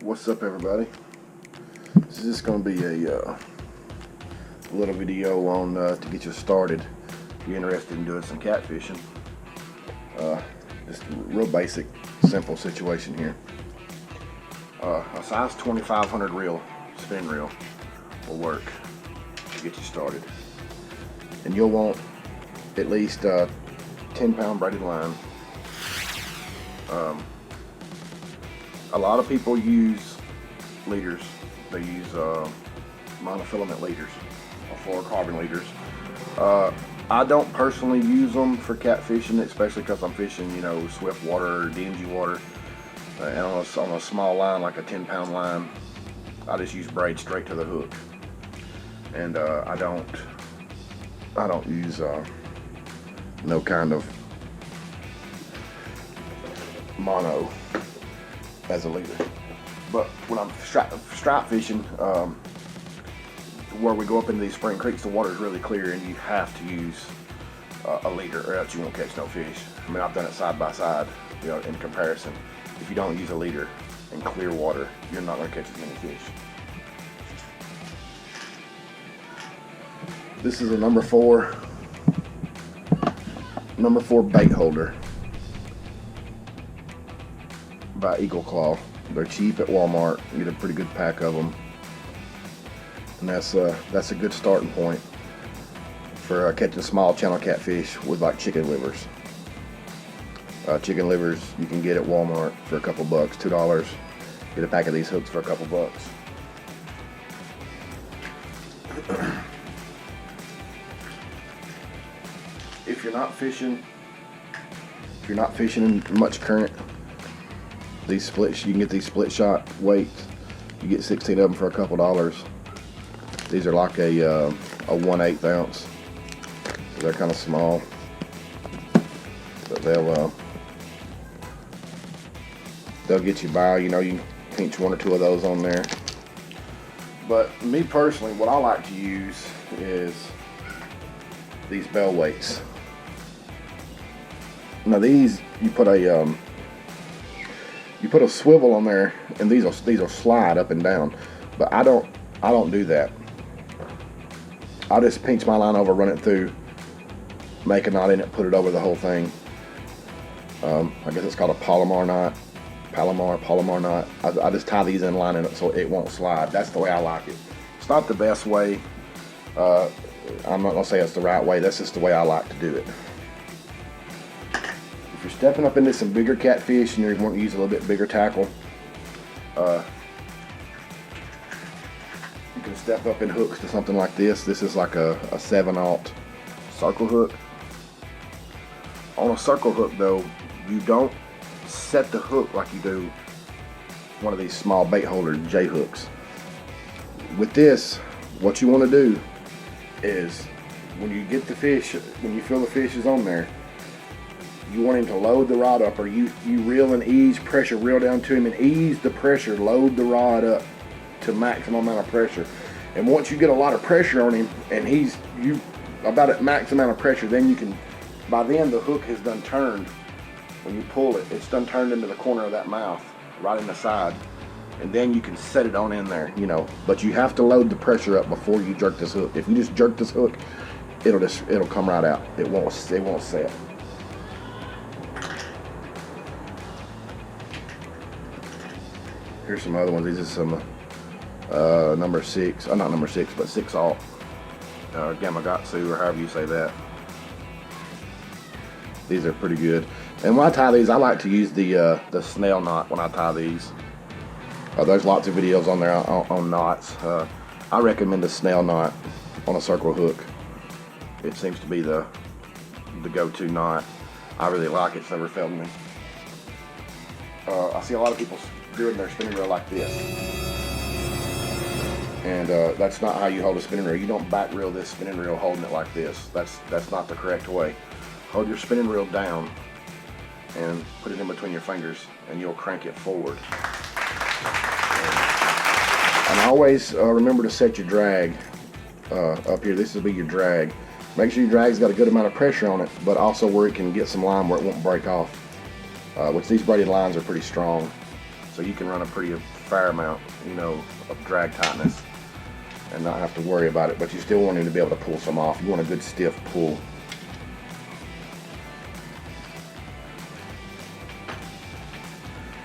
What's up, everybody? This is just going to be a little video on to get you started if you're interested in doing some catfishing. Just a real basic, simple situation here. A size 2500 reel, spin reel, will work to get you started. And you'll want at least 10-pound braided line. A lot of people use leaders. They use monofilament leaders or fluorocarbon leaders. I don't personally use them for catfishing, especially because I'm fishing, swift water or dingy water. And on a small line, like a 10-pound line, I just use braid straight to the hook. And I don't use no kind of mono as a leader. But when I'm stripe fishing, where we go up into these spring creeks, the water is really clear, and you have to use a leader, or else you won't catch no fish. I mean, I've done it side by side, in comparison. If you don't use a leader in clear water, you're not going to catch as many fish. This is a number 4 bait holder by Eagle Claw. They're cheap at Walmart. You get a pretty good pack of them, and that's a good starting point for catching small channel catfish with like chicken livers. Chicken livers you can get at Walmart for a couple bucks, $2. Get a pack of these hooks for a couple bucks. If you're not fishing in much current, these splits, you can get these split shot weights. You get 16 of them for a couple dollars. These are like a 1/8 ounce. So they're kind of small, but they'll get you by. You can pinch 1 or 2 of those on there. But me personally, what I like to use is these bell weights. Now these, you put a swivel on there, and these will slide up and down. But I don't do that. I just pinch my line over, run it through, make a knot in it, put it over the whole thing. I guess it's called a Palomar knot. I just tie these in line in it so it won't slide. That's the way I like it. It's not the best way. I'm not gonna say it's the right way. That's just the way I like to do it. If you're stepping up into some bigger catfish and you're wanting to use a little bit bigger tackle, you can step up in hooks to something like this. This is like a 7/0 circle hook. On a circle hook though, you don't set the hook like you do one of these small bait holder J hooks. With this, what you want to do is when you get the fish, when you feel the fish is on there, you want him to load the rod up, or you reel and ease pressure, reel down to him and ease the pressure, load the rod up to maximum amount of pressure. And once you get a lot of pressure on him and he's about at max amount of pressure, then you can, by then the hook has done turned. When you pull it, it's done turned into the corner of that mouth, right in the side, and then you can set it on in there, but you have to load the pressure up before you jerk this hook. If you just jerk this hook, it'll come right out. It won't set. Here's some other ones. These are some number 6, not number 6, but 6/0 Gamakatsu, or however you say that. These are pretty good. And when I tie these, I like to use the snail knot when I tie these. There's lots of videos on there on knots. I recommend the snail knot on a circle hook. It seems to be the go-to knot. I really like it. It's never failed me. I see a lot of people doing their spinning reel like this, and that's not how you hold a spinning reel. You don't back reel this spinning reel holding it like this. That's not the correct way. Hold your spinning reel down and put it in between your fingers, and you'll crank it forward. And always remember to set your drag up here. This will be your drag. Make sure your drag's got a good amount of pressure on it, but also where it can get some line where it won't break off. Which these braided lines are pretty strong. so you can run a pretty fair amount, you know, of drag tightness and not have to worry about it. But you still want him to be able to pull some off. You want a good stiff pull.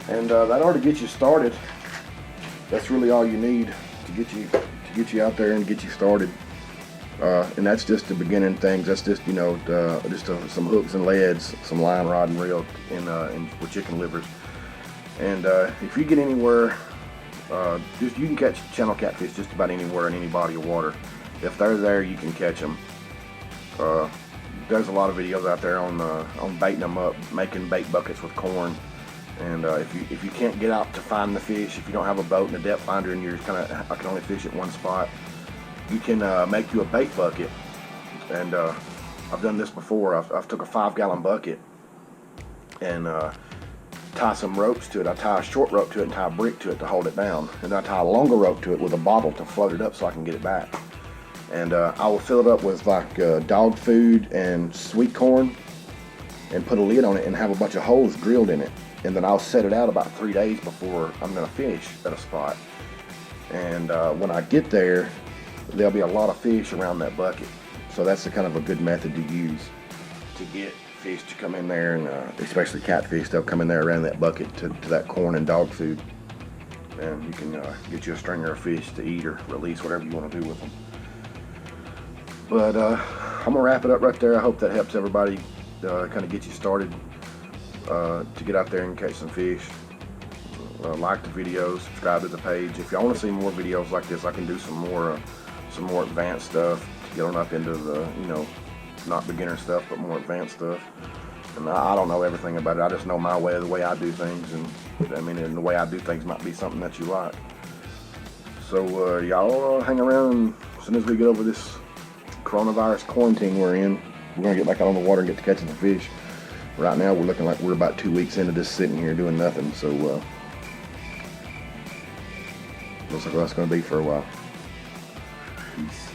And that ought to get you started. That's really all you need to get you out there and get you started. And that's just the beginning things. That's just, you know, some hooks and leads, some line, rod, and reel, with chicken livers. And if you get anywhere, you can catch channel catfish just about anywhere in any body of water. If they're there, you can catch them. There's a lot of videos out there on baiting them up, making bait buckets with corn. And if you can't get out to find the fish, if you don't have a boat and a depth finder and you're I can only fish at one spot, you can make you a bait bucket. And I've done this before. I've took a 5-gallon bucket and tie some ropes to it. I tie a short rope to it and tie a brick to it to hold it down. And then I tie a longer rope to it with a bottle to float it up so I can get it back. And I will fill it up with like dog food and sweet corn and put a lid on it and have a bunch of holes drilled in it. And then I'll set it out about 3 days before I'm gonna fish at a spot. And when I get there, there'll be a lot of fish around that bucket. So that's a kind of a good method to use to get fish to come in there, and especially catfish, they'll come in there around that bucket to that corn and dog food. And you can get you a stringer of fish to eat or release, whatever you want to do with them. But I'm gonna wrap it up right there. I hope that helps everybody kind of get you started to get out there and catch some fish. Like the video, subscribe to the page. If y'all want to see more videos like this, I can do some more advanced stuff to get on up into the, you know, not beginner stuff, but more advanced stuff. And I don't know everything about it. I just know my way, the way I do things, and I mean, and the way I do things might be something that you like. So y'all hang around, and as soon as we get over this coronavirus quarantine we're in, we're gonna get back out on the water and get to catching the fish. Right now we're looking like we're about 2 weeks into this sitting here doing nothing, so looks like that's going to be for a while. Peace.